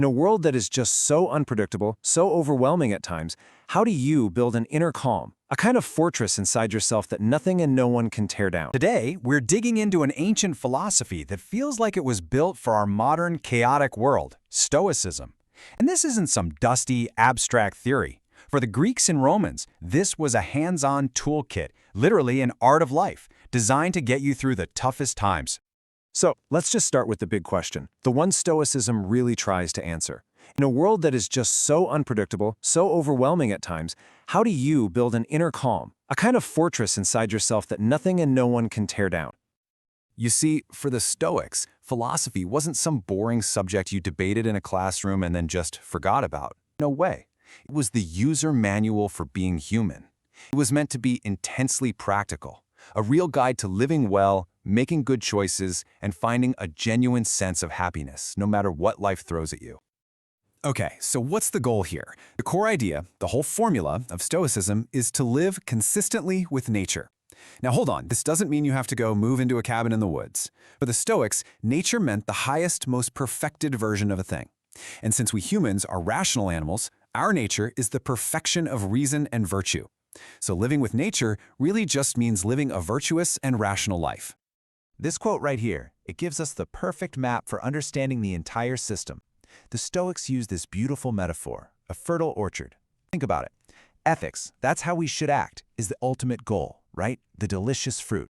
In a world that is just so unpredictable, so overwhelming at times, how do you build an inner calm, a kind of fortress inside yourself that nothing and no one can tear down? Today, we're digging into an ancient philosophy that feels like it was built for our modern, chaotic world, Stoicism. And this isn't some dusty, abstract theory. For the Greeks and Romans, this was a hands-on toolkit, literally an art of life, designed to get you through the toughest times. So, let's just start with the big question, the one Stoicism really tries to answer. In a world that is just so unpredictable, so overwhelming at times, how do you build an inner calm, a kind of fortress inside yourself that nothing and no one can tear down? You see, for the Stoics, philosophy wasn't some boring subject you debated in a classroom and then just forgot about. No way. It was the user manual for being human. It was meant to be intensely practical, a real guide to living well, making good choices, and finding a genuine sense of happiness, no matter what life throws at you. Okay, so what's the goal here? The core idea, the whole formula of Stoicism, is to live consistently with nature. Now hold on, this doesn't mean you have to go move into a cabin in the woods. For the Stoics, nature meant the highest, most perfected version of a thing. And since we humans are rational animals, our nature is the perfection of reason and virtue. So living with nature really just means living a virtuous and rational life. This quote right here, it gives us the perfect map for understanding the entire system. The Stoics use this beautiful metaphor, a fertile orchard. Think about it. Ethics, that's how we should act, is the ultimate goal, right? The delicious fruit.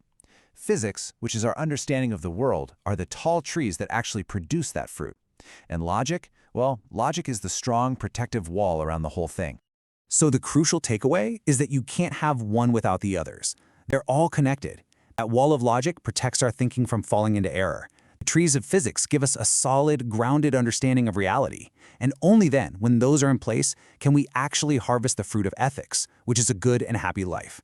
Physics, which is our understanding of the world, are the tall trees that actually produce that fruit. And logic, well, logic is the strong, protective wall around the whole thing. So the crucial takeaway is that you can't have one without the others. They're all connected. That wall of logic protects our thinking from falling into error. The trees of physics give us a solid, grounded understanding of reality. And only then, when those are in place, can we actually harvest the fruit of ethics, which is a good and happy life.